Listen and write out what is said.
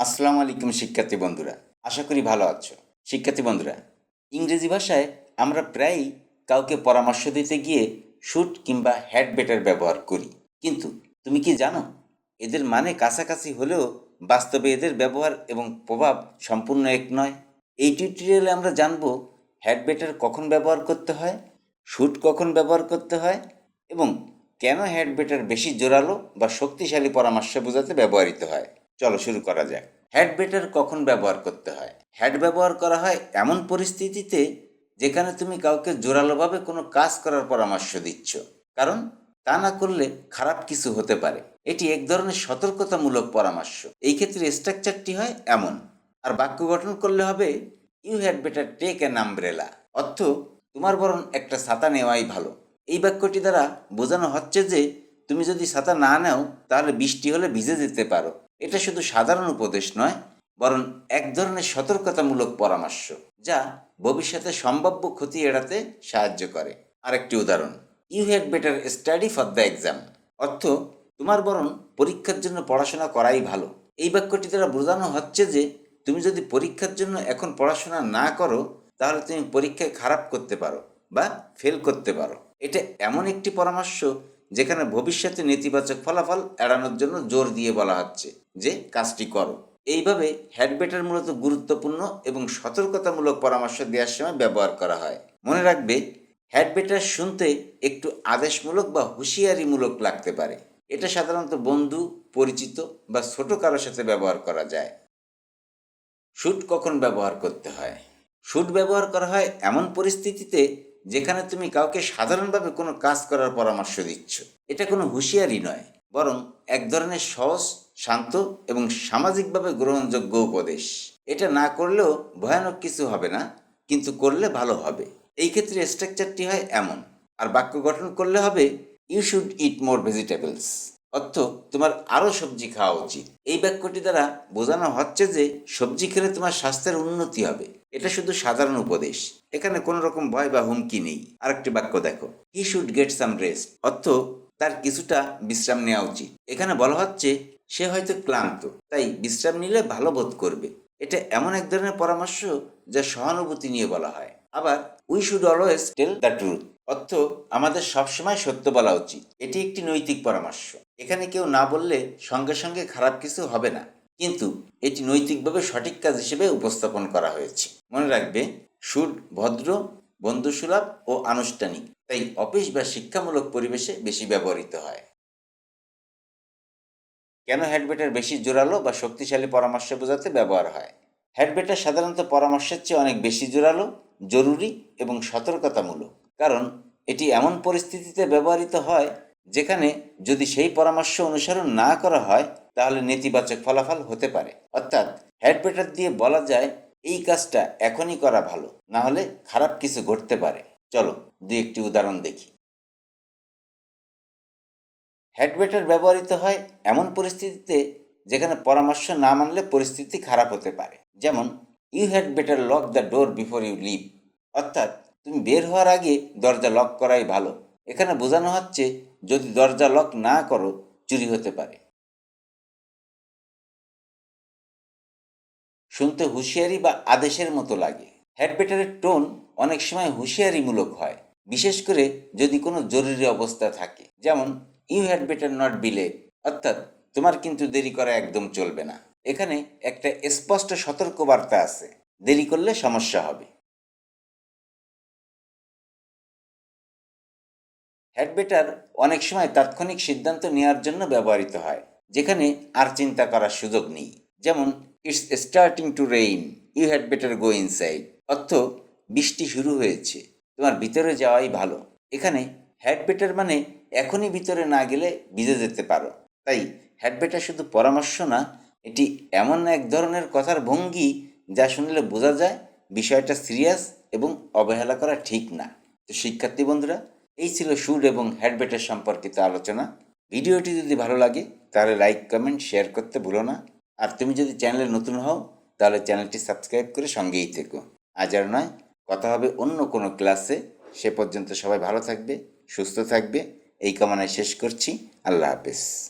আসসালামু আলাইকুম শিক্ষার্থী বন্ধুরা, আশা করি ভালো আছো। শিক্ষার্থী বন্ধুরা, ইংরেজি ভাষায় আমরা প্রায়ই কাউকে পরামর্শ দিতে গিয়ে শুড কিংবা হ্যাড বেটার ব্যবহার করি। কিন্তু তুমি কি জানো, এদের মানে কাছাকাছি হলেও বাস্তবে এদের ব্যবহার এবং প্রভাব সম্পূর্ণ এক নয়। এই টিউটোরিয়ালে আমরা জানব হ্যাড বেটার কখন ব্যবহার করতে হয়, শুড কখন ব্যবহার করতে হয় এবং কেন হ্যাড বেটার বেশি জোরালো বা শক্তিশালী পরামর্শ বোঝাতে ব্যবহৃত হয়। চলো শুরু করা যাক। হ্যাড বেটার কখন ব্যবহার করতে হয়? হ্যাড ব্যবহার করা হয় এমন পরিস্থিতিতে যেখানে তুমি কাউকে জোরালোভাবে কোনো কাজ করার পরামর্শ দিচ্ছ, কারণ তা না করলে খারাপ কিছু হতে পারে। এটি এক ধরনের সতর্কতামূলক পরামর্শ। এই ক্ষেত্রে স্ট্রাকচারটি হয় এমন, আর বাক্য গঠন করলে হবে you had better take an umbrella, অর্থ তোমার বরং একটা ছাতা নেওয়াই ভালো। এই বাক্যটি দ্বারা বোঝানো হচ্ছে যে তুমি যদি ছাতা না নাও তাহলে বৃষ্টি হলে ভিজে যেতে পারো। এটা শুধু সাধারণ উপদেশ নয়, বরং এক ধরনের সতর্কতামূলক পরামর্শ যা ভবিষ্যতে সম্ভাব্য ক্ষতি এড়াতে সাহায্য করে। আরেকটি উদাহরণ, you had better study for the exam, অর্থ তোমার বরং পরীক্ষার জন্য পড়াশোনা করাই ভালো। এই বাক্যটি দ্বারা বোঝানো হচ্ছে যে তুমি যদি পরীক্ষার জন্য এখন পড়াশোনা না করো তাহলে তুমি পরীক্ষায় খারাপ করতে পারো বা ফেল করতে পারো। এটা এমন একটি পরামর্শ যেখানে ভবিষ্যতে নেতিবাচক ফলাফল এড়ানোর জন্য জোর দিয়ে বলা হচ্ছে যে কাজটি করো। এইভাবে হ্যাড বেটার মূলত গুরুত্বপূর্ণ এবং সতর্কতামূলক পরামর্শ দেওয়ার সময় ব্যবহার করা হয়। মনে রাখবে, হ্যাড বেটার শুনতে একটু আদেশমূলক বা হুঁশিয়ারিমূলক লাগতে পারে। এটা সাধারণত বন্ধু, পরিচিত বা ছোট কারোর সাথে ব্যবহার করা যায়। শুড কখন ব্যবহার করতে হয়? শুড ব্যবহার করা হয় এমন পরিস্থিতিতে যেখানে তুমি কাউকে সাধারণভাবে কোনো কাজ করার পরামর্শ দিচ্ছ। এটা কোনো হুঁশিয়ারি নয়, বরং এক ধরনের সহজ, শান্ত এবং সামাজিকভাবে গ্রহণযোগ্য উপদেশ। এটা না করলেও ভয়ানক কিছু হবে না, কিন্তু করলে ভালো হবে। এই ক্ষেত্রে স্ট্রাকচারটি হয় এমন, আর বাক্য গঠন করলে হবে you should eat more vegetables, অর্থ তোমার আরও সবজি খাওয়া উচিত। এই বাক্যটি দ্বারা বোঝানো হচ্ছে যে সবজি খেলে তোমার স্বাস্থ্যের উন্নতি হবে। এটা শুধু সাধারণ উপদেশ, এখানে কোনো রকম ভয় বা হুমকি নেই। আরেকটি বাক্য দেখো, he should get some rest, অর্থ তার কিছুটা বিশ্রাম নেওয়া উচিত। এখানে বলা হচ্ছে সে হয়তো ক্লান্ত, তাই বিশ্রাম নিলে ভালো বোধ করবে। এটা এমন এক ধরনের পরামর্শ যা সহানুভূতি নিয়ে বলা হয়। আবার we should always tell the truth, অর্থ আমাদের সবসময় সত্য বলা উচিত। এটি একটি নৈতিক পরামর্শ। এখানে কেউ না বললে সঙ্গে সঙ্গে খারাপ কিছু হবে না, কিন্তু এটি নৈতিকভাবে সঠিক কাজ হিসেবে উপস্থাপন করা হয়েছে। মনে রাখবে, শুড ভদ্র, বন্ধুসুলভ ও আনুষ্ঠানিক, তাই অফিস বা শিক্ষামূলক পরিবেশে বেশি ব্যবহৃত হয়। কেন হ্যাডবেটার বেশি জোরালো বা শক্তিশালী পরামর্শ বোঝাতে ব্যবহার হয়? হ্যাডবেটার সাধারণত পরামর্শের চেয়ে অনেক বেশি জোরালো, জরুরি এবং সতর্কতামূলক, কারণ এটি এমন পরিস্থিতিতে ব্যবহৃত হয় যেখানে যদি সেই পরামর্শ অনুসরণ না করা হয় তাহলে নেতিবাচক ফলাফল হতে পারে। অর্থাৎ হ্যাডবেটার দিয়ে বলা যায় এই কাজটা এখনই করা ভালো, না হলে খারাপ কিছু ঘটতে পারে। চলো দুই একটি উদাহরণ দেখি। হ্যাডবেটার ব্যবহৃত হয় এমন পরিস্থিতিতে যেখানে পরামর্শ না মানলে পরিস্থিতি খারাপ হতে পারে। যেমন, you had better lock the door before you leave, অর্থাৎ তুমি বের হওয়ার আগে দরজা লক করাই ভালো। এখানে বোঝানো হচ্ছে যদি দরজা লক না করো চুরি হতে পারে। শুনতে হুঁশিয়ারি বা আদেশের মতো লাগে। হ্যাডবেটারের টোন অনেক সময় হুঁশিয়ারিমূলক হয়, বিশেষ করে যদি কোনো জরুরি অবস্থা থাকে। যেমন, you had better not be late, অর্থাৎ তোমার কিন্তু দেরি করা একদম চলবে না। এখানে একটা স্পষ্ট সতর্কবার্তা আছে, দেরি করলে সমস্যা হবে। হ্যাডবেটার অনেক সময় তাৎক্ষণিক সিদ্ধান্ত নেওয়ার জন্য ব্যবহৃত হয়, যেখানে আর চিন্তা করার সুযোগ নেই। যেমন, it's starting to rain, you had better go inside, অর্থ বৃষ্টি শুরু হয়েছে, তোমার ভিতরে যাওয়াই ভালো। এখানে হ্যাডবেটার মানে এখনই ভিতরে না গেলে ভিজে যেতে পারো। তাই হ্যাডবেটার শুধু পরামর্শ না, এটি এমন এক ধরনের কথার ভঙ্গি যা শুনলে বোঝা যায় বিষয়টা সিরিয়াস এবং অবহেলা করা ঠিক না। তো শিক্ষার্থী বন্ধুরা, এই ছিল শুড এবং হ্যাডবেটার সম্পর্কিত আলোচনা। ভিডিওটি যদি ভালো লাগে তাহলে লাইক, কমেন্ট, শেয়ার করতে ভুলো না। আর তুমি যদি চ্যানেলে নতুন হও তাহলে চ্যানেলটি সাবস্ক্রাইব করে সঙ্গেই থেকো। আজ আর নয়, কথা হবে অন্য কোনো ক্লাসে। সে পর্যন্ত সবাই ভালো থাকবে, সুস্থ থাকবে, এই কামনায় শেষ করছি। আল্লাহ হাফেজ।